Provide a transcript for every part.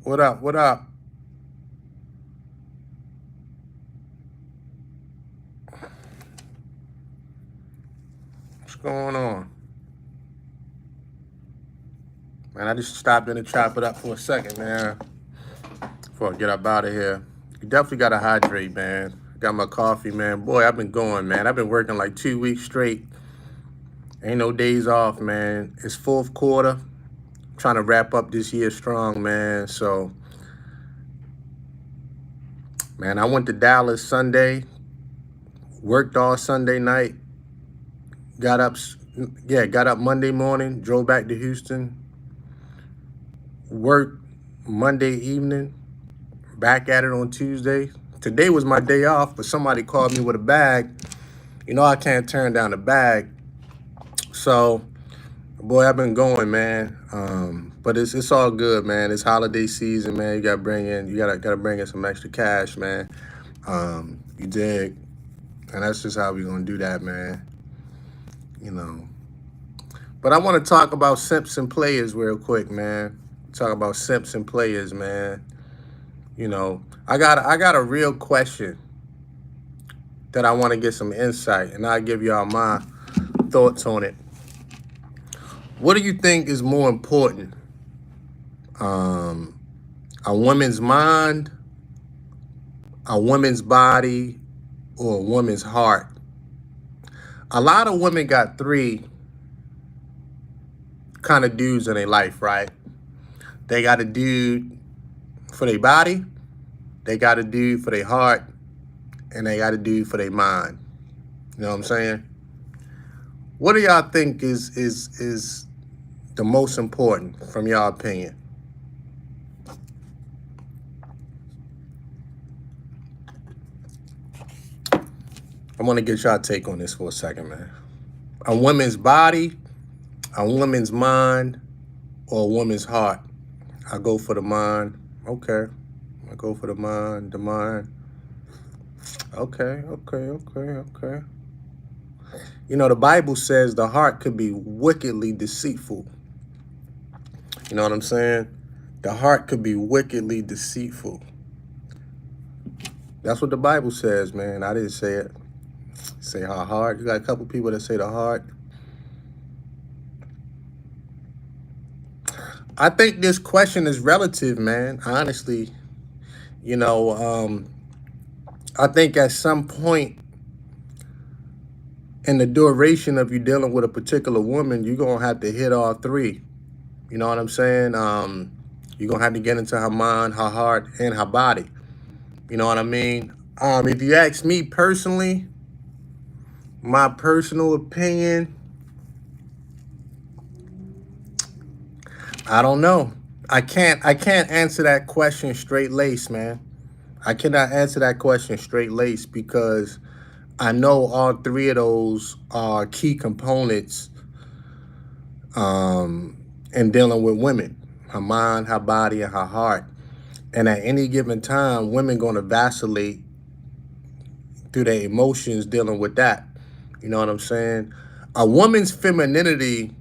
What up? What up? What's going on? Man, I just stopped in to chop it up for a second, man. Before I get up out of here. You definitely gotta hydrate, man. Got my coffee, man. Boy, I've been going, man. I've been working like 2 weeks straight. Ain't no days off, man. It's fourth quarter. Trying to wrap up this year strong, man. So, man, I went to Dallas Sunday, worked all Sunday night, got up, got up Monday morning, drove back to Houston, worked Monday evening, back at it on Tuesday. Today was my day off, but somebody called me with a bag. You know I can't turn down a bag. So, boy, I've been going, man. But it's all good, man. It's holiday season, man. You gotta bring in some extra cash, man. You dig? And that's just how we gonna do that, man. You know. But I want to talk about Simps and players real quick, man. Talk about Simps and players, man. You know, I got a real question that I want to get some insight, and I'll give y'all my thoughts on it. What do you think is more important? A woman's mind, a woman's body, or a woman's heart? A lot of women got three kind of dudes in their life, right? They got a dude for their body, they got a dude for their heart, and they got a dude for their mind. You know what I'm saying? What do y'all think is the most important from y'all opinion? I want to get y'all take on this for a second, man. A woman's body, a woman's mind, or a woman's heart? I go for the mind. Okay. I go for the mind, the mind. Okay. You know, the Bible says the heart could be wickedly deceitful. You know what I'm saying? The heart could be wickedly deceitful. That's what the Bible says, man. I didn't say it. Say her heart. You got a couple people that say the heart. I think this question is relative, man. Honestly, you know, I think at some point in the duration of you dealing with a particular woman, you're gonna have to hit all three. You know what I'm saying? You're gonna have to get into her mind, her heart, and her body. You know what I mean? If you ask me personally, my personal opinion, I don't know. I can't answer that question straight lace, man. I cannot answer that question straight lace because I know all three of those are key components in dealing with women: her mind, her body, and her heart. And at any given time, women going to vacillate through their emotions dealing with that. You know what I'm saying? A woman's femininity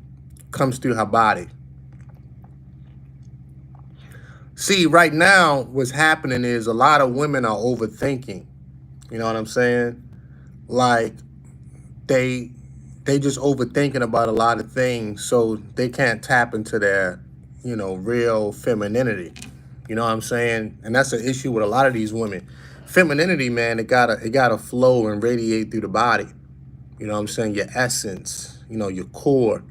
comes through her body. See, right now, what's happening is a lot of women are overthinking. You know what I'm saying? Like they they just overthinking about a lot of things, so they can't tap into their, real femininity. You know what I'm saying? And that's an issue with a lot of these women. Femininity, man, it gotta flow and radiate through the body. You know what I'm saying? Your essence, your core.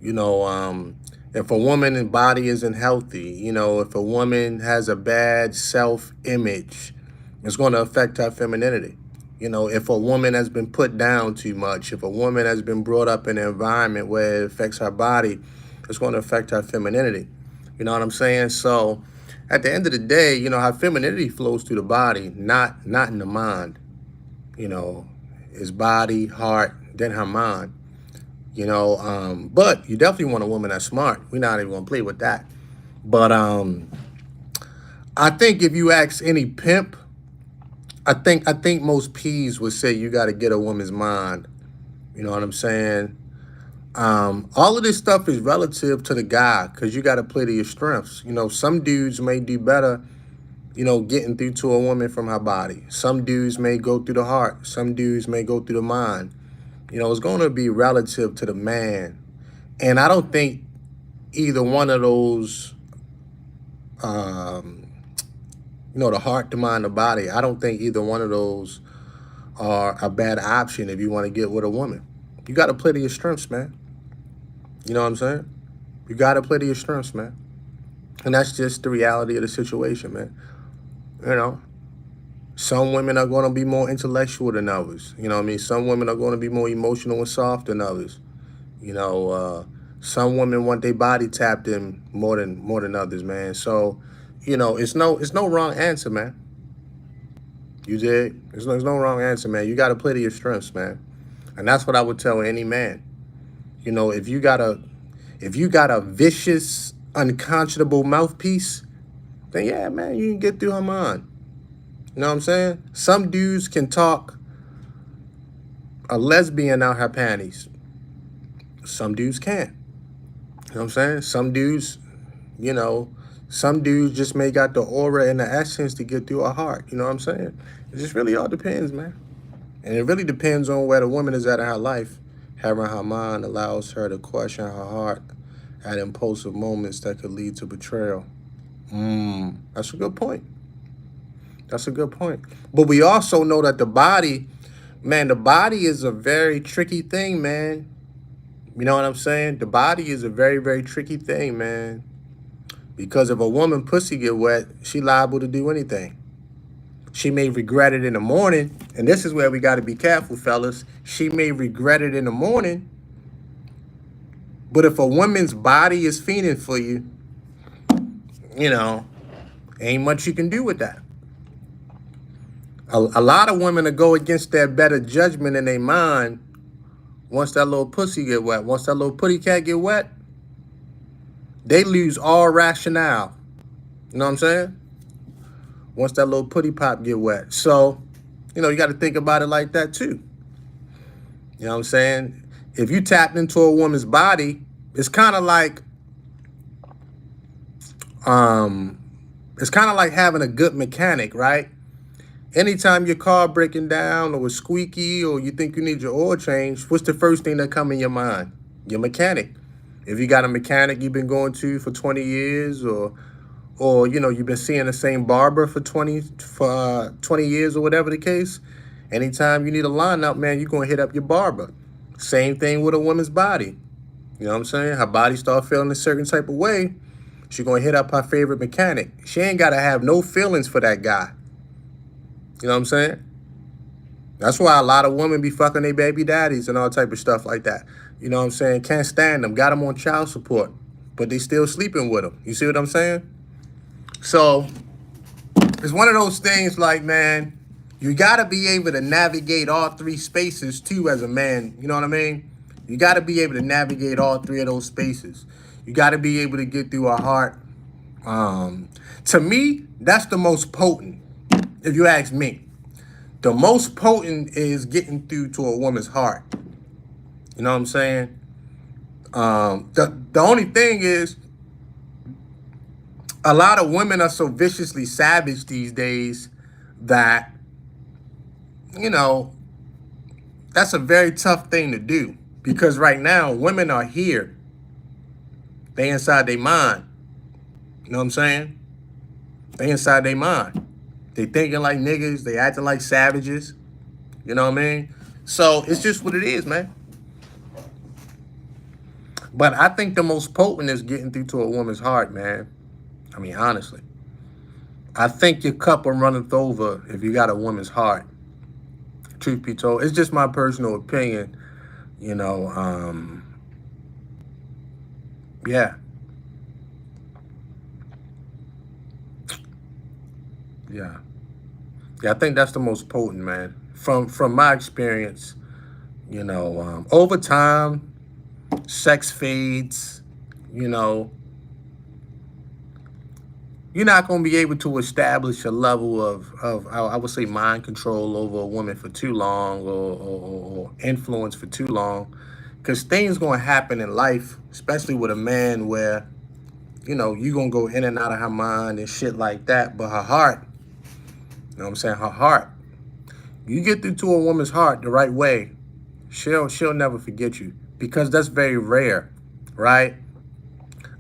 You know, if a woman's body isn't healthy, if a woman has a bad self-image, it's going to affect her femininity. If a woman has been put down too much, if a woman has been brought up in an environment where it affects her body, it's going to affect her femininity. You know what I'm saying? So at the end of the day, her femininity flows through the body, not in the mind. It's body, heart, then her mind. But you definitely want a woman that's smart. We're not even gonna play with that. But I think if you ask any pimp, I think most P's would say you got to get a woman's mind. You know what I'm saying? All of this stuff is relative to the guy because you got to play to your strengths. You know, some dudes may do better, you know, getting through to a woman from her body. Some dudes may go through the heart. Some dudes may go through the mind. You know, it's going to be relative to the man. And I don't think either one of those, um, you know, the heart, the mind, the body, I don't think either one of those are a bad option if you want to get with a woman. You got to play to your strengths, man. You know what I'm saying? You got to play to your strengths, man. And that's just the reality of the situation, man. You know, some women are going to be more intellectual than others. You know what I mean? Some women are going to be more emotional and soft than others. You know, some women want their body tapped in more than others, man. So, you know, it's no wrong answer, man. You did. There's no wrong answer, man. You got to play to your strengths, man. And that's what I would tell any man. You know, if you got a vicious, unconscionable mouthpiece, then yeah, man, you can get through her mind. You know what I'm saying? Some dudes can talk a lesbian out her panties. Some dudes can't. You know what I'm saying? Some dudes, you know, some dudes just may got the aura and the essence to get through her heart. You know what I'm saying? It just really all depends, man. And it really depends on where the woman is at in her life. Having her mind allows her to question her heart at impulsive moments that could lead to betrayal. That's a good point. That's a good point. But we also know that the body, man, the body is a very tricky thing, man. You know what I'm saying? The body is a very, very tricky thing, man. Because if a woman pussy get wet, she liable to do anything. She may regret it in the morning. And this is where we got to be careful, fellas. She may regret it in the morning. But if a woman's body is fiending for you, you know, ain't much you can do with that. A lot of women will go against their better judgment in their mind once that little pussy get wet. Once that little putty cat get wet, they lose all rationale. You know what I'm saying? Once that little putty pop get wet. So, you know, you got to think about it like that too. You know what I'm saying? If you tapped into a woman's body, it's kind of like, having a good mechanic, right? Anytime your car breaking down or it's squeaky or you think you need your oil change, what's the first thing that come in your mind? Your mechanic. If you got a mechanic you've been going to for 20 years or you know, you've been seeing the same barber for 20 years or whatever the case, anytime you need a lineup, man, you're going to hit up your barber. Same thing with a woman's body. You know what I'm saying? Her body start feeling a certain type of way, she's going to hit up her favorite mechanic. She ain't got to have no feelings for that guy. You know what I'm saying? That's why a lot of women be fucking their baby daddies and all type of stuff like that. You know what I'm saying? Can't stand them. Got them on child support, but they still sleeping with them. You see what I'm saying? So it's one of those things like, man, you got to be able to navigate all three spaces too as a man. You know what I mean? You got to be able to navigate all three of those spaces. You got to be able to get through our heart. To me, that's the most potent. If you ask me, the most potent is getting through to a woman's heart. You know what I'm saying? The only thing is, a lot of women are so viciously savage these days that, you know, that's a very tough thing to do. Because right now, women are here. They inside their mind. You know what I'm saying? They inside their mind. They thinking like niggas. They acting like savages. You know what I mean? So it's just what it is, man. But I think the most potent is getting through to a woman's heart, man. I mean, honestly. I think your cup will runneth over if you got a woman's heart. Truth be told. It's just my personal opinion. You know, yeah. Yeah. Yeah, I think that's the most potent, man. From my experience, you know, over time, sex fades, you know, you're not going to be able to establish a level of I would say, mind control over a woman for too long or influence for too long. Because things going to happen in life, especially with a man where, you know, you going to go in and out of her mind and shit like that. But her heart, you know what I'm saying? Her heart, you get through to a woman's heart the right way, she'll never forget you, because that's very rare, right?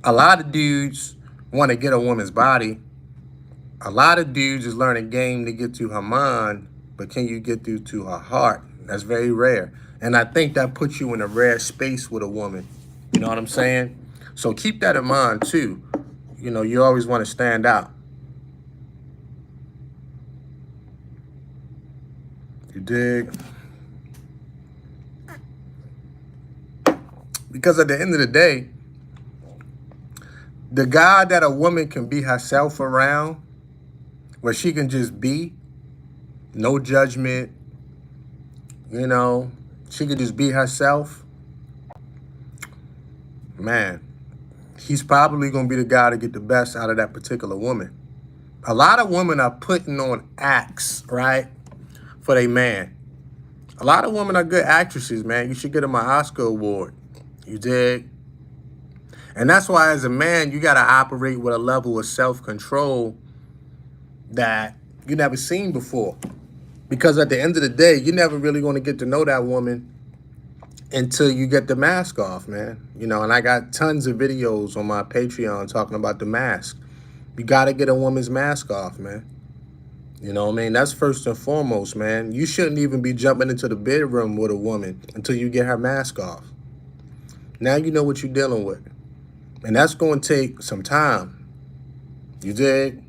A lot of dudes want to get a woman's body. A lot of dudes is learning game to get to her mind, but can you get through to her heart? That's very rare. And I think that puts you in a rare space with a woman. You know what I'm saying? So keep that in mind too. You know, you always want to stand out. You dig? Because at the end of the day, the guy that a woman can be herself around, where she can just be, no judgment, you know, she can just be herself, man, he's probably going to be the guy to get the best out of that particular woman. A lot of women are putting on acts, right, for their man. A lot of women are good actresses, man. You should get them an Oscar award. You dig? And that's why as a man, you got to operate with a level of self-control that you never seen before. Because at the end of the day, you're never really going to get to know that woman until you get the mask off, man. You know, and I got tons of videos on my Patreon talking about the mask. You got to get a woman's mask off, man. You know what I mean? That's first and foremost, man. You shouldn't even be jumping into the bedroom with a woman until you get her mask off. Now you know what you're dealing with. And that's going to take some time. You dig?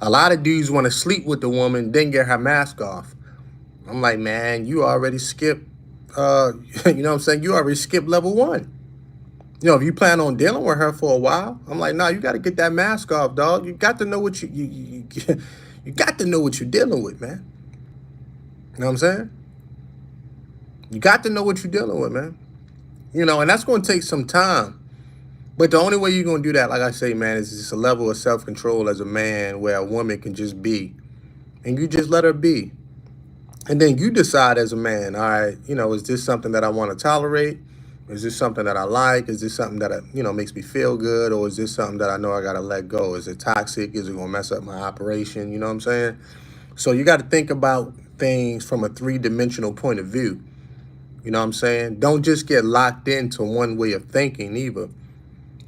A lot of dudes want to sleep with the woman, then get her mask off. I'm like, man, you already skipped, you know what I'm saying? You already skipped level 1. You know, if you plan on dealing with her for a while, I'm like, nah, you got to get that mask off, dog. You got to know what you got to know what you're dealing with, man. You know what I'm saying? You got to know what you're dealing with, man. You know, and that's going to take some time. But the only way you're going to do that, like I say, man, is just a level of self-control as a man where a woman can just be. And you just let her be. And then you decide as a man, all right, you know, is this something that I want to tolerate? Is this something that I like? Is this something that, you know, makes me feel good? Or is this something that I know I got to let go? Is it toxic? Is it going to mess up my operation? You know what I'm saying? So you got to think about things from a 3-dimensional point of view. You know what I'm saying? Don't just get locked into one way of thinking either.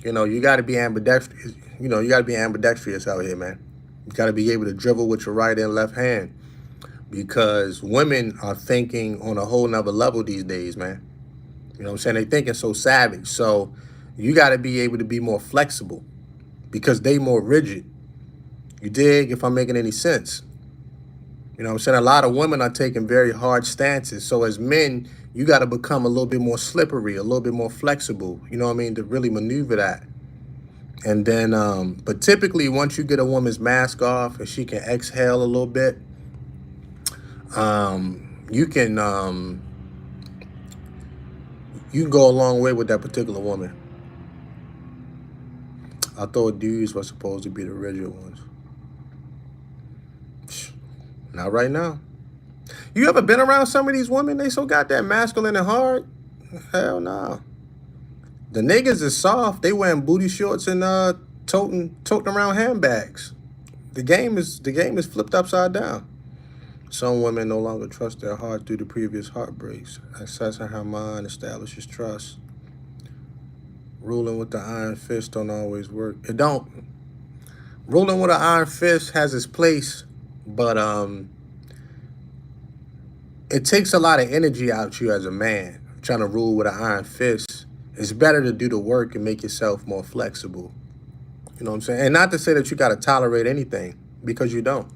You know, you got to be ambidextrous. You know, you got to be ambidextrous out here, man. You got to be able to dribble with your right and left hand, because women are thinking on a whole nother level these days, man. You know what I'm saying? They thinking so savage. So you got to be able to be more flexible, because they more rigid. You dig? If I'm making any sense. You know what I'm saying? A lot of women are taking very hard stances. So as men, you got to become a little bit more slippery, a little bit more flexible, you know what I mean, to really maneuver that. And then, but typically once you get a woman's mask off and she can exhale a little bit, you can go a long way with that particular woman. I thought dudes were supposed to be the rigid ones. Not right now. You ever been around some of these women? They so goddamn masculine and hard. Hell no. The niggas is soft. They wearing booty shorts and toting around handbags. The game is flipped upside down. Some women no longer trust their heart through the previous heartbreaks. Accessing her mind establishes trust. Ruling with the iron fist don't always work. It don't. Ruling with an iron fist has its place, but it takes a lot of energy out you as a man trying to rule with an iron fist. It's better to do the work and make yourself more flexible. You know what I'm saying? And not to say that you got to tolerate anything, because you don't.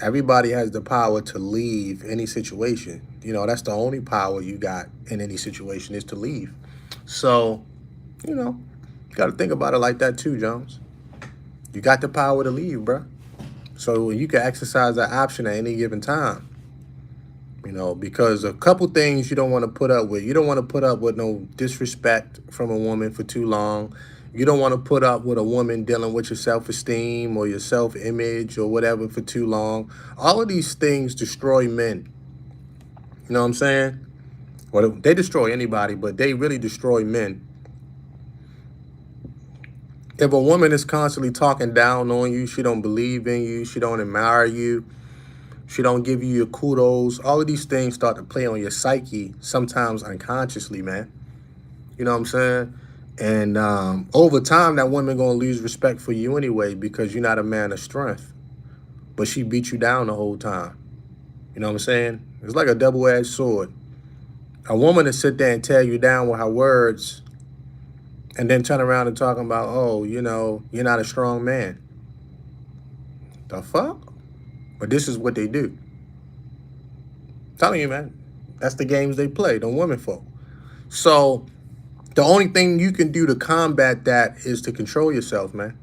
Everybody has the power to leave any situation. You know, that's the only power you got in any situation, is to leave. So, you know, you got to think about it like that too, Jones. You got the power to leave, bro. So you can exercise that option at any given time. You know, because a couple things you don't want to put up with. You don't want to put up with no disrespect from a woman for too long. You don't want to put up with a woman dealing with your self-esteem or your self-image or whatever for too long. All of these things destroy men. You know what I'm saying? Well, they destroy anybody, but they really destroy men. If a woman is constantly talking down on you, she don't believe in you, she don't admire you, she don't give you your kudos, all of these things start to play on your psyche, sometimes unconsciously, man. You know what I'm saying? And over time, that woman gonna lose respect for you anyway because you're not a man of strength. But she beat you down the whole time. You know what I'm saying? It's like a double-edged sword. A woman to sit there and tear you down with her words and then turn around and talking about, oh, you know, you're not a strong man. The fuck? But this is what they do. I'm telling you, man. That's the games they play, the women folk. So the only thing you can do to combat that is to control yourself, man.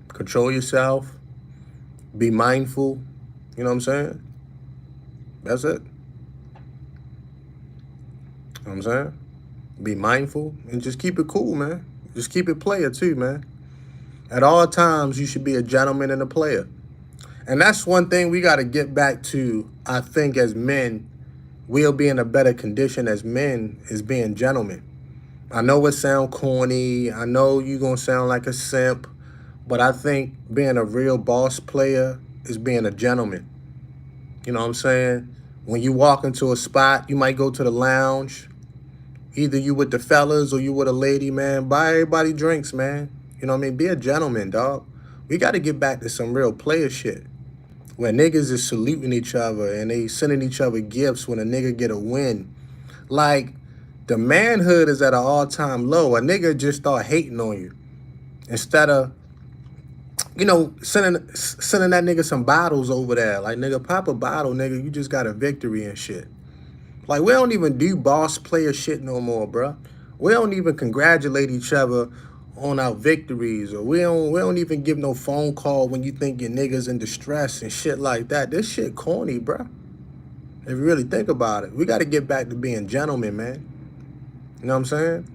Control yourself. Be mindful. You know what I'm saying? That's it. You know what I'm saying? Be mindful and just keep it cool, man. Just keep it player too, man. At all times, you should be a gentleman and a player. And that's one thing we got to get back to, I think, as men. We'll be in a better condition as men is being gentlemen. I know it sound corny. I know you're going to sound like a simp. But I think being a real boss player is being a gentleman. You know what I'm saying? When you walk into a spot, you might go to the lounge. Either you with the fellas or you with a lady, man. Buy everybody drinks, man. You know what I mean? Be a gentleman, dog. We got to get back to some real player shit. Where niggas is saluting each other and they sending each other gifts when a nigga get a win. Like, the manhood is at an all-time low. A nigga just start hating on you. Instead of, you know, sending that nigga some bottles over there. Like, nigga, pop a bottle, nigga. You just got a victory and shit. Like, we don't even do boss player shit no more, bro. We don't even congratulate each other on our victories, or we don't even give no phone call when you think your nigga's in distress and shit like that. This shit corny, bro. If you really think about it, we got to get back to being gentlemen, man. You know what I'm saying?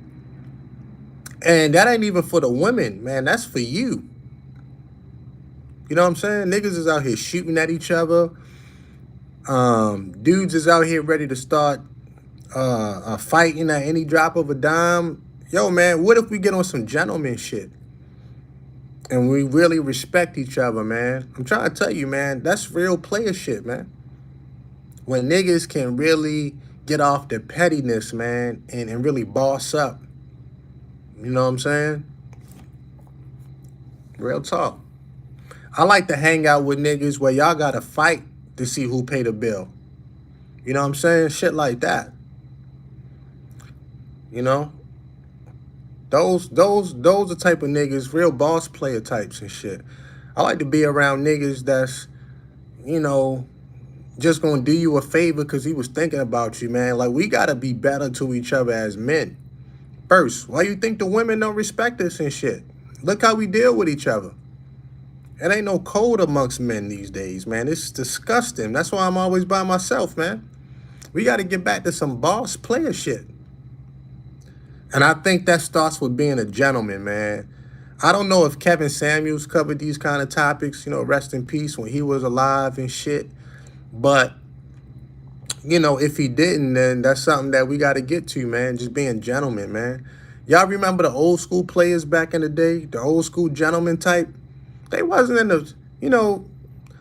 And that ain't even for the women, man. That's for you. You know what I'm saying? Niggas is out here shooting at each other. Dudes is out here ready to start fighting at any drop of a dime. Yo, man, what if we get on some gentleman shit and we really respect each other, man? I'm trying to tell you, man, that's real player shit, man. When niggas can really get off the pettiness, man, and really boss up. You know what I'm saying? Real talk. I like to hang out with niggas where y'all got to fight to see who pay the bill. You know what I'm saying? Shit like that. You know? Those the type of niggas, real boss player types and shit. I like to be around niggas that's, you know, just gonna do you a favor because he was thinking about you, man. Like, we gotta be better to each other as men. First, why you think the women don't respect us and shit? Look how we deal with each other. It ain't no code amongst men these days, man. It's disgusting. That's why I'm always by myself, man. We gotta get back to some boss player shit. And I think that starts with being a gentleman, man. I don't know if Kevin Samuels covered these kind of topics, you know, rest in peace, when he was alive and shit. But, you know, if he didn't, then that's something that we got to get to, man. Just being gentlemen, man. Y'all remember the old school players back in the day? The old school gentleman type? They wasn't in the, you know,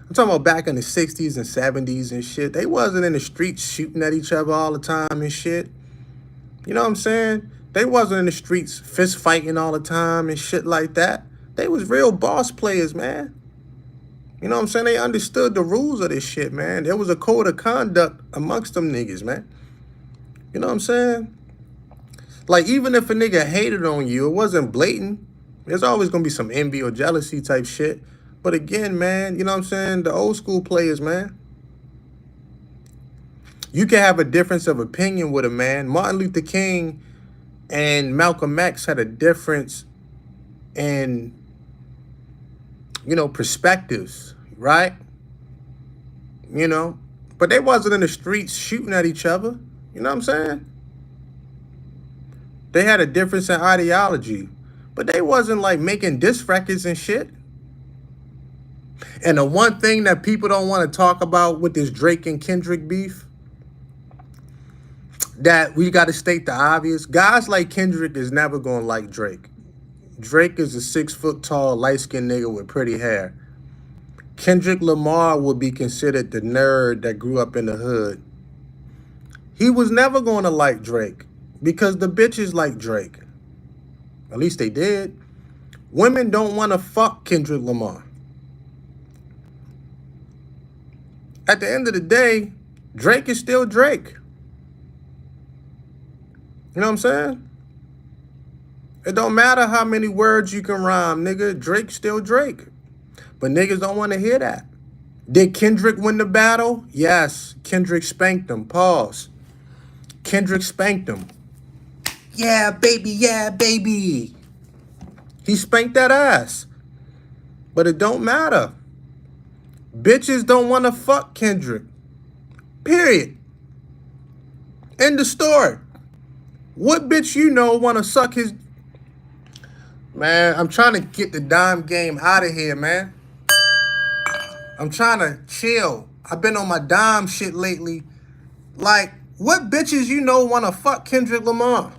I'm talking about back in the 60s and 70s and shit. They wasn't in the streets shooting at each other all the time and shit. You know what I'm saying? They wasn't in the streets fist fighting all the time and shit like that. They was real boss players, man. You know what I'm saying? They understood the rules of this shit, man. There was a code of conduct amongst them niggas, man. You know what I'm saying? Like, even if a nigga hated on you, it wasn't blatant. There's always going to be some envy or jealousy type shit. But again, man, you know what I'm saying? The old school players, man. You can have a difference of opinion with a man. Martin Luther King and Malcolm X had a difference in, you know, perspectives, right? You know, but they wasn't in the streets shooting at each other. You know what I'm saying? They had a difference in ideology, but they wasn't like making diss records and shit. And the one thing that people don't want to talk about with this Drake and Kendrick beef, that we got to state the obvious. Guys like Kendrick is never going to like Drake. Drake is a 6 foot tall, light skinned nigga with pretty hair. Kendrick Lamar would be considered the nerd that grew up in the hood. He was never going to like Drake because the bitches like Drake. At least they did. Women don't want to fuck Kendrick Lamar. At the end of the day, Drake is still Drake. You know what I'm saying? It don't matter how many words you can rhyme, nigga. Drake's still Drake. But niggas don't want to hear that. Did Kendrick win the battle? Yes. Kendrick spanked him. Pause. Kendrick spanked him. Yeah, baby. Yeah, baby. He spanked that ass. But it don't matter. Bitches don't want to fuck Kendrick. Period. End of story. What bitch you know want to suck his... Man, I'm trying to get the dime game out of here, man. I'm trying to chill. I've been on my dime shit lately. Like, what bitches you know want to fuck Kendrick Lamar?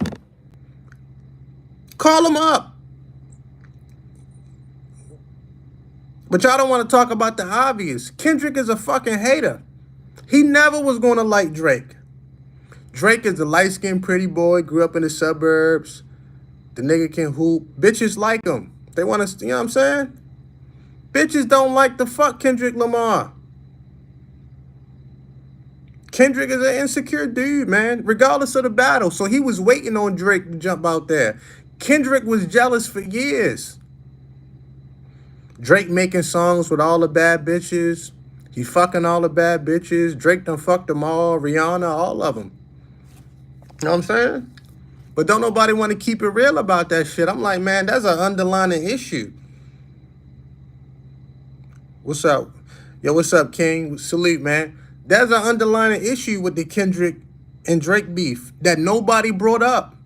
Call him up. But y'all don't want to talk about the obvious. Kendrick is a fucking hater. He never was going to like Drake. Drake is a light-skinned pretty boy, grew up in the suburbs. The nigga can hoop. Bitches like him. They want to, you know what I'm saying? Bitches don't like the fuck Kendrick Lamar. Kendrick is an insecure dude, man, regardless of the battle. So he was waiting on Drake to jump out there. Kendrick was jealous for years. Drake making songs with all the bad bitches. He fucking all the bad bitches. Drake done fucked them all. Rihanna, all of them. You know what I'm saying? But don't nobody want to keep it real about that shit. I'm like, man, that's an underlying issue. What's up? Yo, what's up, King? Salute, man. There's an underlying issue with the Kendrick and Drake beef that nobody brought up.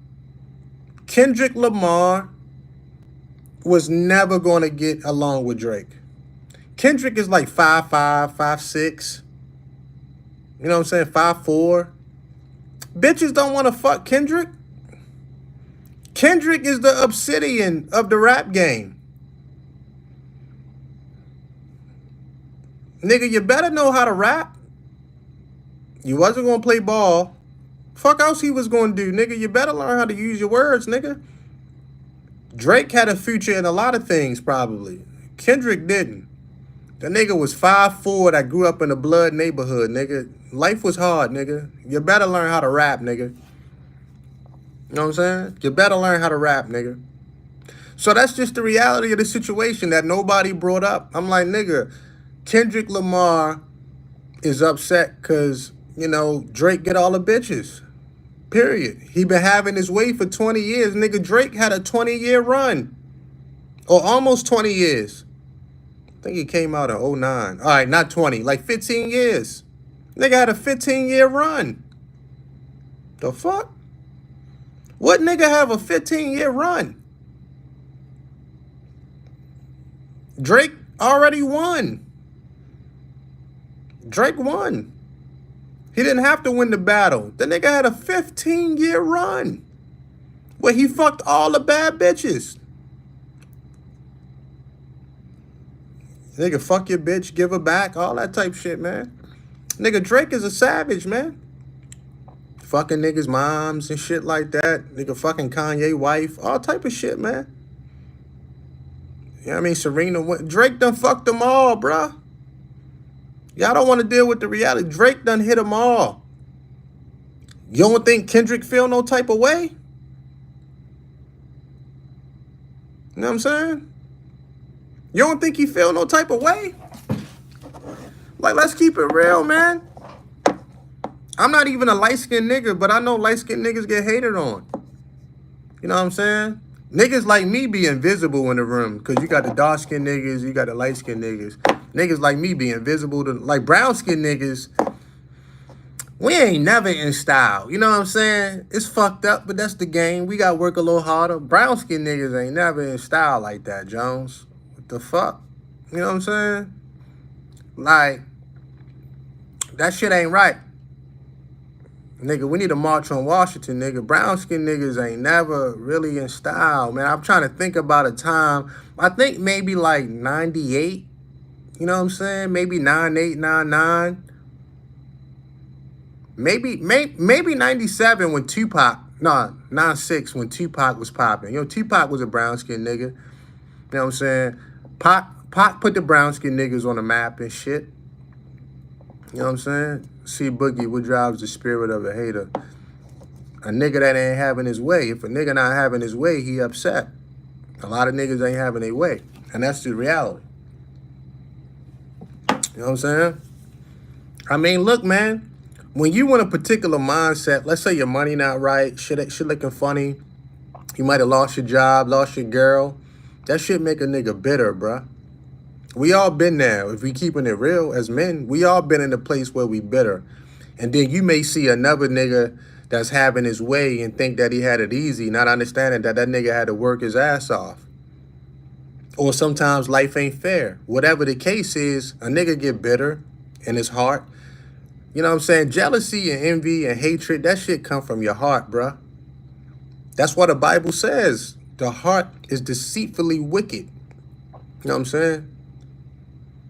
Kendrick Lamar was never going to get along with Drake. Kendrick is like 5'5", 5'6". You know what I'm saying? 5'4". Bitches don't want to fuck Kendrick. Kendrick is the obsidian of the rap game. Nigga, you better know how to rap. You wasn't going to play ball. Fuck else he was going to do, nigga. You better learn how to use your words, nigga. Drake had a future in a lot of things, probably. Kendrick didn't. The nigga was 5'4" that grew up in a blood neighborhood, nigga. Life was hard, nigga. You better learn how to rap, nigga. You know what I'm saying? You better learn how to rap, nigga. So that's just the reality of the situation that nobody brought up. I'm like, nigga, Kendrick Lamar is upset because, you know, Drake get all the bitches. Period. He been having his way for 20 years. Nigga, Drake had a 20-year run. Or almost 20 years. I think he came out in 09. All right, not 20. Like 15 years. Nigga had a 15-year run. The fuck? What nigga have a 15-year run? Drake already won. Drake won. He didn't have to win the battle. The nigga had a 15-year run where he fucked all the bad bitches. Nigga, fuck your bitch, give her back, all that type shit, man. Nigga, Drake is a savage, man. Fucking niggas' moms and shit like that. Nigga fucking Kanye wife, all type of shit, man. You know what I mean? Serena, Drake done fucked them all, bruh. Y'all don't want to deal with the reality. Drake done hit them all. You don't think Kendrick feel no type of way? You know what I'm saying? You don't think he feel no type of way? Like, let's keep it real, man. I'm not even a light-skinned nigga, but I know light-skinned niggas get hated on. You know what I'm saying? Niggas like me be invisible in the room because you got the dark-skinned niggas, you got the light-skinned niggas. Niggas like me be invisible to, like, brown-skinned niggas, we ain't never in style. You know what I'm saying? It's fucked up, but that's the game. We got to work a little harder. Brown-skinned niggas ain't never in style like that, Jones. What the fuck? You know what I'm saying? Like, that shit ain't right. Nigga, we need to march on Washington, nigga. Brown skin niggas ain't never really in style, man. I'm trying to think about a time. I think maybe like 98. You know what I'm saying? Maybe 98, 99. Maybe 97 when Tupac, nah, 96 when Tupac was popping. You know, Tupac was a brown skin nigga. You know what I'm saying? Pac put the brown skin niggas on the map and shit. You know what I'm saying? See Boogie, what drives the spirit of a hater? A nigga that ain't having his way. If a nigga not having his way, he upset. A lot of niggas ain't having their way. And that's the reality. You know what I'm saying? I mean, look, man. When you in a particular mindset, let's say your money not right, shit looking funny, you might have lost your job, lost your girl. That shit make a nigga bitter, bruh. We all been there. If we keeping it real as men, we all been in a place where we bitter. And then you may see another nigga that's having his way and think that he had it easy, not understanding that that nigga had to work his ass off. Or sometimes life ain't fair. Whatever the case is, a nigga get bitter in his heart. You know what I'm saying? Jealousy and envy and hatred, that shit come from your heart, bruh. That's what the Bible says. The heart is deceitfully wicked. You know what I'm saying?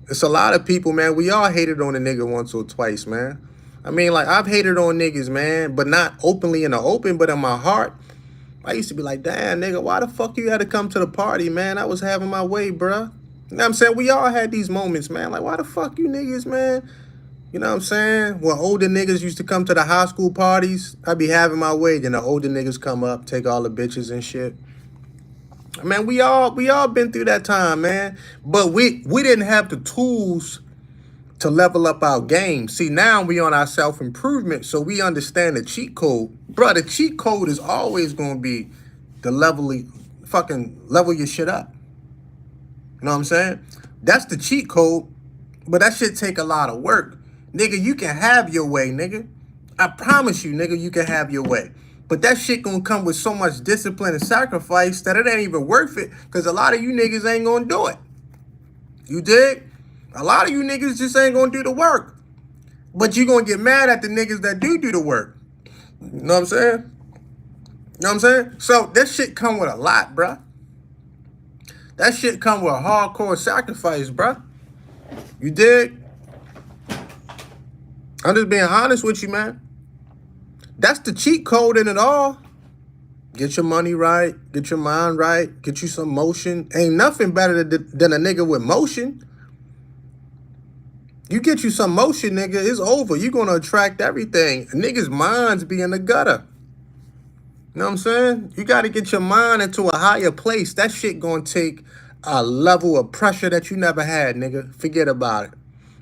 It's a lot of people, man. We all hated on a nigga once or twice, man. I mean, like, I've hated on niggas, man, but not openly in the open, but in my heart. I used to be like, damn, nigga, why the fuck you had to come to the party, man? I was having my way, bruh. You know what I'm saying? We all had these moments, man. Like, why the fuck you niggas, man? You know what I'm saying? When older niggas used to come to the high school parties, I'd be having my way. Then the older niggas come up, take all the bitches and shit. Man, we all been through that time, man. But we didn't have the tools to level up our game. See, now we on our self-improvement, so we understand the cheat code. Bro, the cheat code is always going to be the fucking level your shit up. You know what I'm saying? That's the cheat code, but that shit take a lot of work. Nigga, you can have your way, nigga. I promise you, nigga, you can have your way. But that shit gonna come with so much discipline and sacrifice that it ain't even worth it, because a lot of you niggas ain't gonna do it. You dig? A lot of you niggas just ain't gonna do the work. But you gonna get mad at the niggas that do the work. You know what I'm saying? You know what I'm saying? So that shit come with a lot, bruh. That shit come with a hardcore sacrifice, bruh. You dig? I'm just being honest with you, man. That's the cheat code in it all. Get your money right. Get your mind right. Get you some motion. Ain't nothing better than a nigga with motion. You get you some motion, nigga, it's over. You're going to attract everything. A nigga's minds be in the gutter. You know what I'm saying? You got to get your mind into a higher place. That shit going to take a level of pressure that you never had, nigga. Forget about it.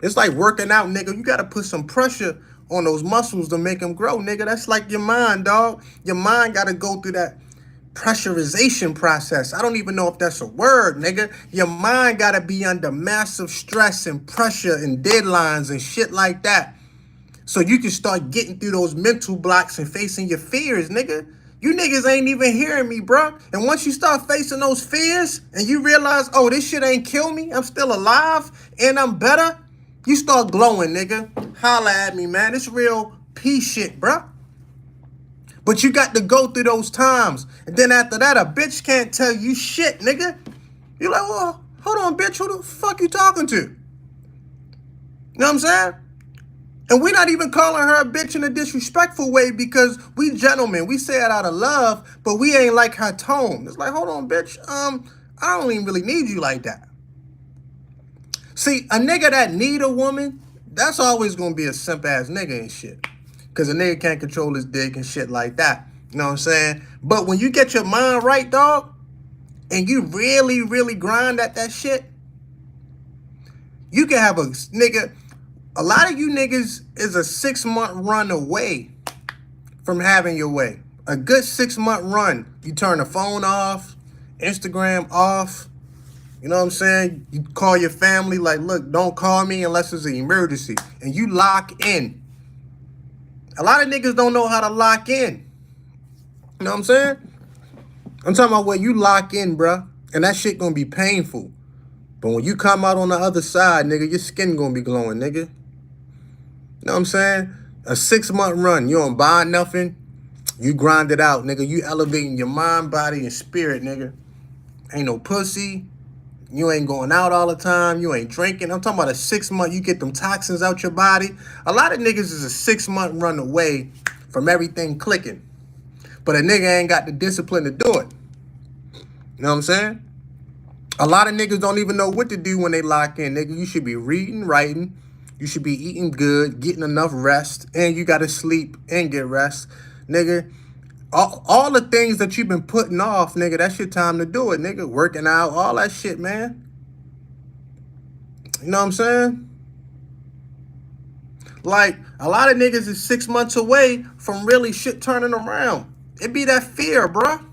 It's like working out, nigga. You got to put some pressure on those muscles to make them grow, nigga. That's like your mind, dog. Your mind got to go through that pressurization process. I don't even know if that's a word, nigga. Your mind got to be under massive stress and pressure and deadlines and shit like that, so you can start getting through those mental blocks and facing your fears, nigga. You niggas ain't even hearing me, bro. And once you start facing those fears and you realize, oh, this shit ain't kill me, I'm still alive and I'm better, you start glowing, nigga. Holla at me, man. It's real peace shit, bro. But you got to go through those times. And then after that, a bitch can't tell you shit, nigga. You're like, well, hold on, bitch. Who the fuck you talking to? You know what I'm saying? And we're not even calling her a bitch in a disrespectful way, because we gentlemen. We say it out of love, but we ain't like her tone. It's like, hold on, bitch. I don't even really need you like that. See, a nigga that need a woman, that's always going to be a simp-ass nigga and shit. Because a nigga can't control his dick and shit like that. You know what I'm saying? But when you get your mind right, dog, and you really, really grind at that shit, you can have a nigga. A lot of you niggas is a 6-month run away from having your way. A good 6-month run. You turn the phone off, Instagram off. You know what I'm saying? You call your family like, look, don't call me unless it's an emergency. And you lock in. A lot of niggas don't know how to lock in. You know what I'm saying? I'm talking about where you lock in, bruh. And that shit gonna be painful. But when you come out on the other side, nigga, your skin gonna be glowing, nigga. You know what I'm saying? A 6-month run. You don't buy nothing. You grind it out, nigga. You elevating your mind, body, and spirit, nigga. Ain't no pussy. You ain't going out all the time. You ain't drinking. I'm talking about a 6-month. You get them toxins out your body. A lot of niggas is a 6-month run away from everything clicking. But a nigga ain't got the discipline to do it. You know what I'm saying? A lot of niggas don't even know what to do when they lock in, nigga. You should be reading, writing. You should be eating good, getting enough rest, and you got to sleep and get rest, nigga. All the things that you've been putting off, nigga, that's your time to do it, nigga. Working out, all that shit, man. You know what I'm saying? Like, a lot of niggas is 6 months away from really shit turning around. It be that fear, bruh.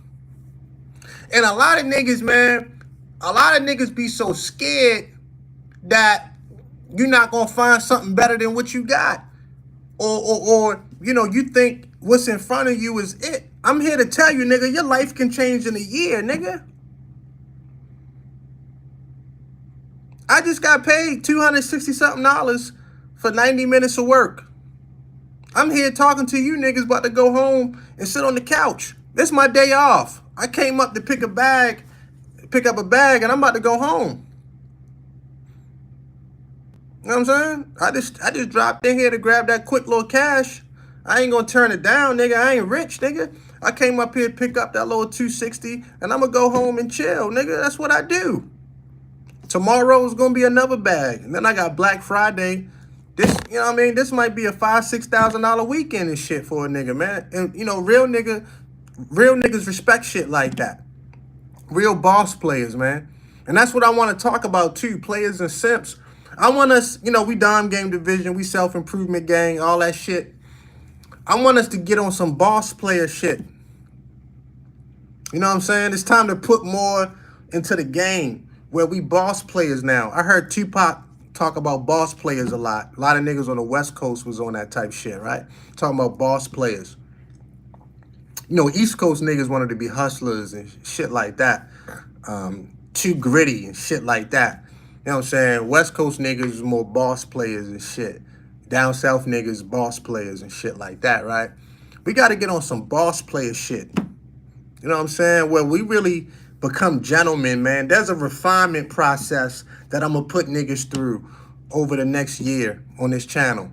And a lot of niggas, man, a lot of niggas be so scared that you're not going to find something better than what you got. Or, you know, you think what's in front of you is it. I'm here to tell you, nigga, your life can change in a year, nigga. I just got paid $260-something for 90 minutes of work. I'm here talking to you niggas about to go home and sit on the couch. This is my day off. I came up to pick up a bag, and I'm about to go home. You know what I'm saying? I just dropped in here to grab that quick little cash. I ain't gonna turn it down, nigga. I ain't rich, nigga. I came up here to pick up that little 260, and I'm gonna go home and chill, nigga. That's what I do. Tomorrow's gonna be another bag, and then I got Black Friday. This, you know what I mean? This might be a $5,000-$6,000 weekend and shit for a nigga, man. And you know, real niggas respect shit like that. Real boss players, man. And that's what I want to talk about too. Players and simps. I want us, you know, we Dom Game Division, we self-improvement gang, all that shit. I want us to get on some boss player shit. You know what I'm saying? It's time to put more into the game where we boss players now. I heard Tupac talk about boss players a lot. A lot of niggas on the West Coast was on that type shit, right? Talking about boss players. You know, East Coast niggas wanted to be hustlers and shit like that. Too gritty and shit like that. You know what I'm saying? West Coast niggas is more boss players and shit. Down South niggas, boss players and shit like that, right? We got to get on some boss player shit. You know what I'm saying? Where we really become gentlemen, man. There's a refinement process that I'm going to put niggas through over the next year on this channel.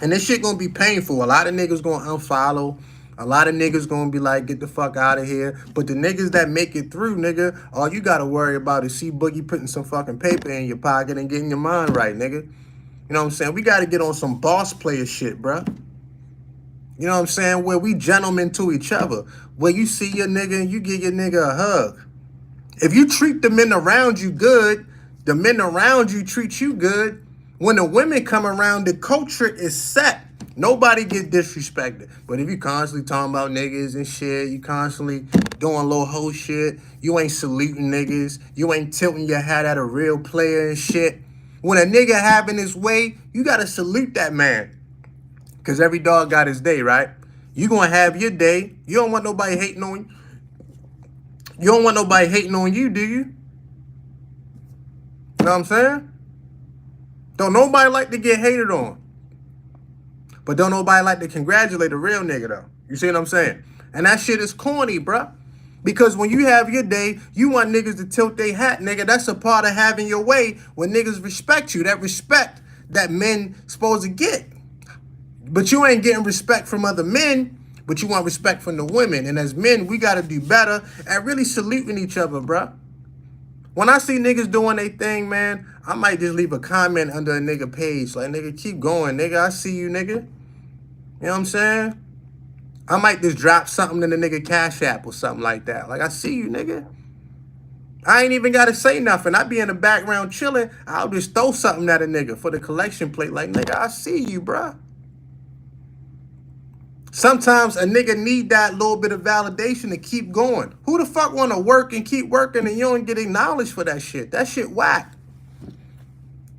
And this shit going to be painful. A lot of niggas going to unfollow. A lot of niggas going to be like, get the fuck out of here. But the niggas that make it through, nigga, all you got to worry about is see Boogie putting some fucking paper in your pocket and getting your mind right, nigga. You know what I'm saying? We got to get on some boss player shit, bruh. You know what I'm saying? Where we gentlemen to each other. Where you see your nigga and you give your nigga a hug. If you treat the men around you good, the men around you treat you good. When the women come around, the culture is set. Nobody get disrespected. But if you constantly talking about niggas and shit, you constantly doing little hoe shit, you ain't saluting niggas, you ain't tilting your hat at a real player and shit. When a nigga having his way, you gotta salute that man. Cause every dog got his day, right? You gonna have your day. You don't want nobody hating on you. You don't want nobody hating on you, do you? You know what I'm saying? Don't nobody like to get hated on. But don't nobody like to congratulate a real nigga, though. You see what I'm saying? And that shit is corny, bruh. Because when you have your day, you want niggas to tilt their hat, nigga. That's a part of having your way when niggas respect you. That respect that men supposed to get. But you ain't getting respect from other men, but you want respect from the women. And as men, we got to do better at really saluting each other, bruh. When I see niggas doing their thing, man, I might just leave a comment under a nigga page. Like, nigga, keep going, nigga. I see you, nigga. You know what I'm saying? I might just drop something in the nigga Cash App or something like that. Like, I see you, nigga. I ain't even got to say nothing. I be in the background chilling. I'll just throw something at a nigga for the collection plate. Like, nigga, I see you, bruh. Sometimes a nigga need that little bit of validation to keep going. Who the fuck want to work and keep working and you don't get acknowledged for that shit? That shit whack. You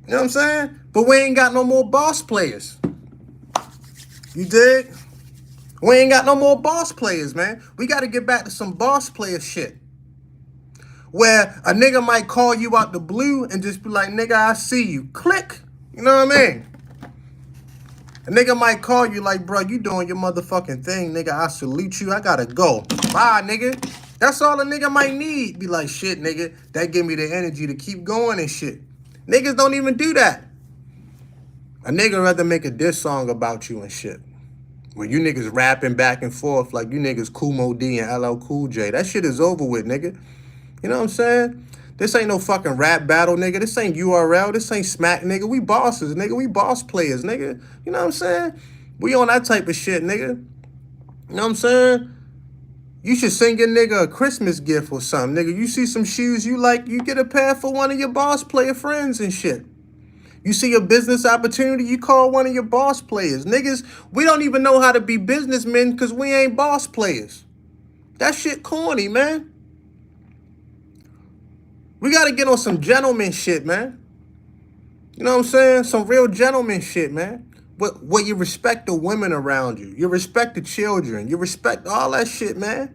know what I'm saying? But we ain't got no more boss players. You dig? We ain't got no more boss players, man. We got to get back to some boss player shit. Where a nigga might call you out the blue and just be like, nigga, I see you. Click. You know what I mean? A nigga might call you like, bro, you doing your motherfucking thing, nigga. I salute you. I gotta go. Bye, nigga. That's all a nigga might need. Be like, shit, nigga. That give me the energy to keep going and shit. Niggas don't even do that. A nigga rather make a diss song about you and shit. Where you niggas rapping back and forth like you niggas Kumo D and LL Cool J. That shit is over with, nigga. You know what I'm saying? This ain't no fucking rap battle, nigga. This ain't URL. This ain't smack, nigga. We bosses, nigga. We boss players, nigga. You know what I'm saying? We on that type of shit, nigga. You know what I'm saying? You should send your nigga a Christmas gift or something, nigga. You see some shoes you like, you get a pair for one of your boss player friends and shit. You see a business opportunity, you call one of your boss players. Niggas, we don't even know how to be businessmen because we ain't boss players. That shit corny, man. We got to get on some gentleman shit, man. You know what I'm saying? Some real gentleman shit, man. What you respect the women around you. You respect the children. You respect all that shit, man.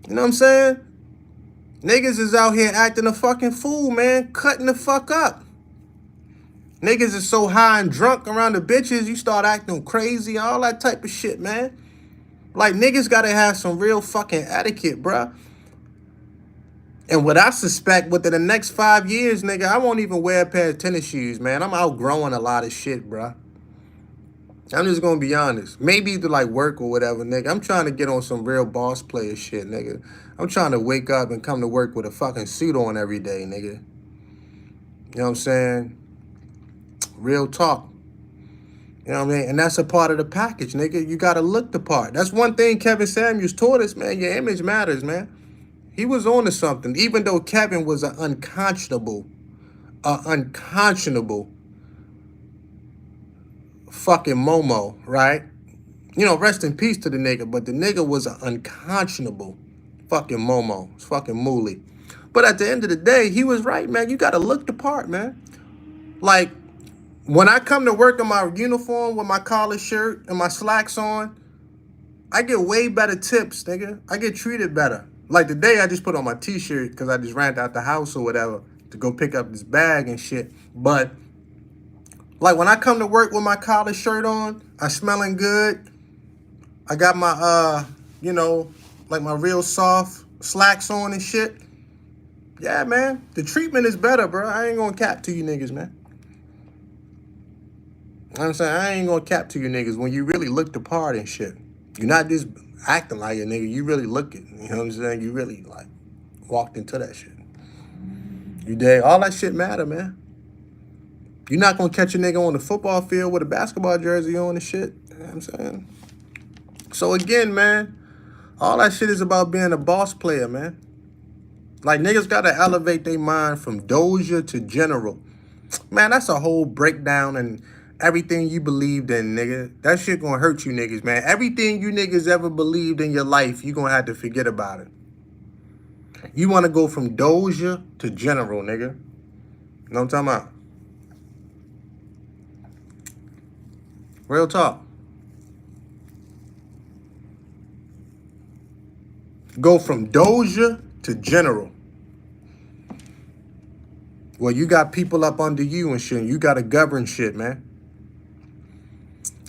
You know what I'm saying? Niggas is out here acting a fucking fool, man. Cutting the fuck up. Niggas is so high and drunk around the bitches, you start acting crazy, all that type of shit, man. Like, niggas gotta have some real fucking etiquette, bruh. And what I suspect within the next 5 years, nigga, I won't even wear a pair of tennis shoes, man. I'm outgrowing a lot of shit, bruh. I'm just gonna be honest. Maybe to like work or whatever, nigga. I'm trying to get on some real boss player shit, nigga. I'm trying to wake up and come to work with a fucking suit on every day, nigga. You know what I'm saying? Real talk. You know what I mean? And that's a part of the package, nigga. You gotta look the part. That's one thing Kevin Samuels taught us, man. Your image matters, man. He was on to something. Even though Kevin was an unconscionable fucking Momo, right? You know, rest in peace to the nigga, but the nigga was an unconscionable fucking Momo. It's fucking Mooly. But at the end of the day, he was right, man. You gotta look the part, man. Like, when I come to work in my uniform with my collar shirt and my slacks on, I get way better tips, nigga. I get treated better. Like today, I just put on my t-shirt because I just ran out the house or whatever to go pick up this bag and shit. But like when I come to work with my collar shirt on, I smelling good. I got my, you know, like my real soft slacks on and shit. Yeah, man. The treatment is better, bro. I ain't gonna cap to you niggas, man. You know what I'm saying? I ain't gonna cap to you niggas when you really look the part and shit. You're not just acting like a nigga. You really look it. You know what I'm saying? You really, like, walked into that shit. You dig? All that shit matter, man. You're not gonna catch a nigga on the football field with a basketball jersey on and shit. You know what I'm saying? So again, man, all that shit is about being a boss player, man. Like, niggas gotta elevate their mind from Doja to General. Man, that's a whole breakdown and everything you believed in, nigga. That shit gonna hurt you niggas, man. Everything you niggas ever believed in your life, you gonna have to forget about it. You wanna go from Doja to General, nigga. You know what I'm talking about? Real talk. Go from Doja to General. Well, you got people up under you and shit. You gotta govern shit, man.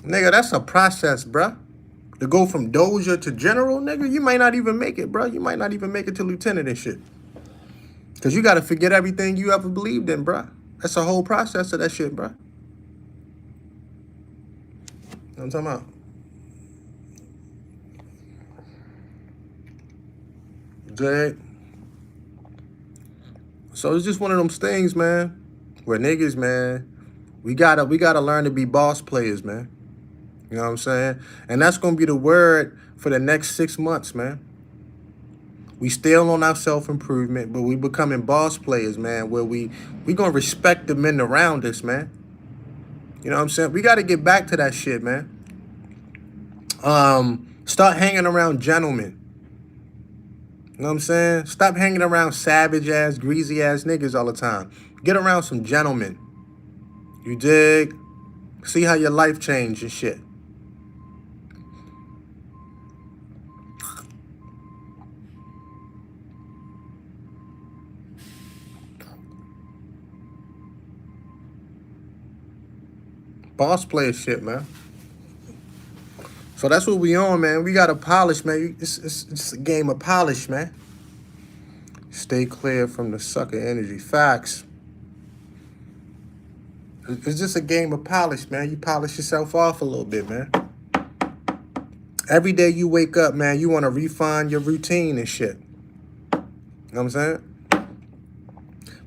Nigga, that's a process, bruh. To go from Doja to General, nigga, you might not even make it, bruh. You might not even make it to Lieutenant and shit. Because you got to forget everything you ever believed in, bruh. That's a whole process of that shit, bruh. You know what I'm talking about? Good. So it's just one of them things, man, where niggas, man, we gotta learn to be boss players, man. You know what I'm saying? And that's gonna be the word for the next 6 months, man. We still on our self-improvement, but we becoming boss players, man, where we gonna respect the men around us, man. You know what I'm saying? We gotta get back to that shit, man. Start hanging around gentlemen. You know what I'm saying? Stop hanging around savage-ass, greasy-ass niggas all the time. Get around some gentlemen. You dig? See how your life changed and shit. Boss player shit, man. So that's what we on, man. We got to polish, man. It's a game of polish, man. Stay clear from the sucker energy. Facts. It's just a game of polish, man. You polish yourself off a little bit, man. Every day you wake up, man, you want to refine your routine and shit. You know what I'm saying?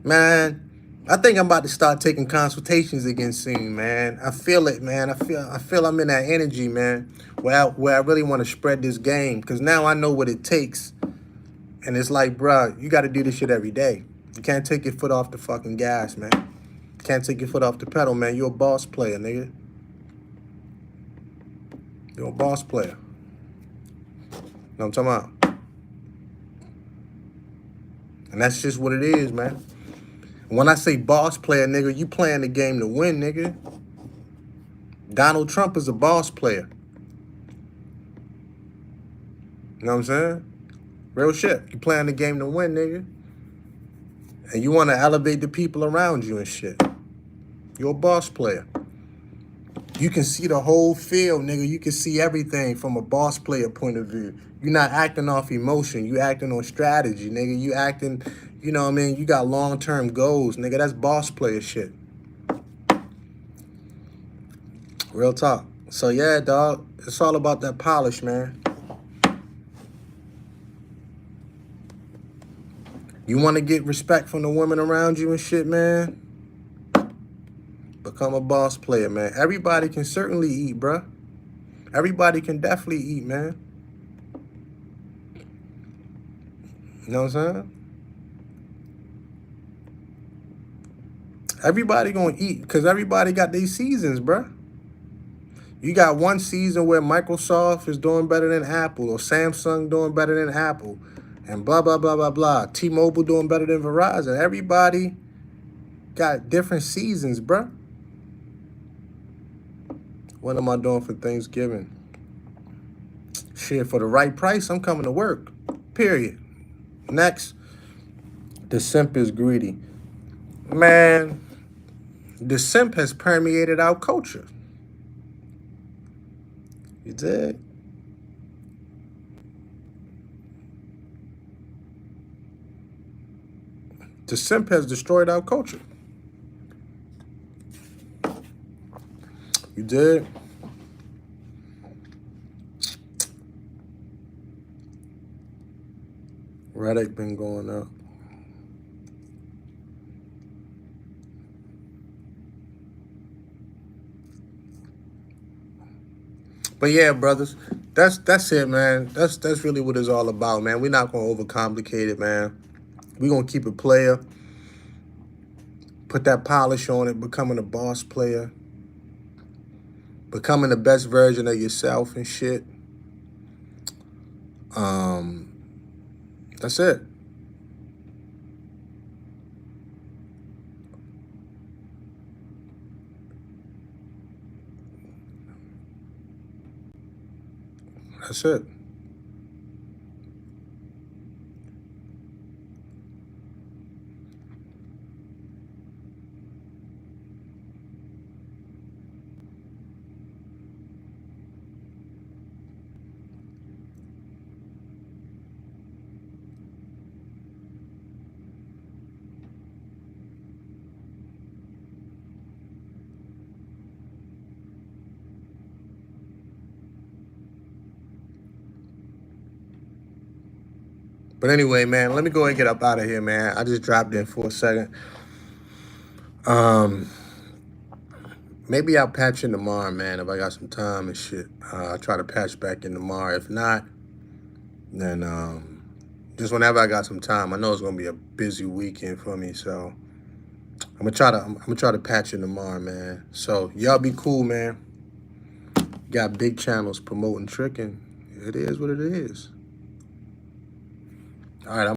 Man, I think I'm about to start taking consultations again soon, man. I feel it, man. I feel I'm in that energy, man, where I really want to spread this game. Because now I know what it takes. And it's like, bro, you got to do this shit every day. You can't take your foot off the fucking gas, man. You can't take your foot off the pedal, man. You're a boss player, nigga. You're a boss player. You know what I'm talking about? And that's just what it is, man. When I say boss player, nigga, you playing the game to win, nigga. Donald Trump is a boss player. You know what I'm saying? Real shit. You playing the game to win, nigga. And you want to elevate the people around you and shit. You're a boss player. You can see the whole field, nigga. You can see everything from a boss player point of view. You're not acting off emotion. You acting on strategy, nigga. You acting, you know what I mean? You got long-term goals, nigga. That's boss player shit. Real talk. So, yeah, dog. It's all about that polish, man. You want to get respect from the women around you and shit, man? Become a boss player, man. Everybody can certainly eat, bruh. Everybody can definitely eat, man. You know what I'm saying? Everybody gonna eat because everybody got their seasons, bruh. You got one season where Microsoft is doing better than Apple or Samsung doing better than Apple and blah, blah, blah, blah, blah. T-Mobile doing better than Verizon. Everybody got different seasons, bruh. What am I doing for Thanksgiving? Shit, for the right price, I'm coming to work. Period. Next, the simp is greedy. Man, the simp has permeated our culture. You dig? The simp has destroyed our culture. You dig? Reddick been going up. But yeah, brothers, that's it, man. That's really what it's all about, man. We're not gonna overcomplicate it, man. We're gonna keep it player. Put that polish on it, becoming a boss player. Becoming the best version of yourself and shit. That's it. That's it. But anyway, man, let me go and get up out of here, man. I just dropped in for a second. Maybe I'll patch in tomorrow, man, if I got some time and shit. I'll try to patch back in tomorrow. If not, then just whenever I got some time. I know it's gonna be a busy weekend for me, so I'm gonna try to patch in tomorrow, man. So y'all be cool, man. Got big channels promoting tricking. It is what it is. All right.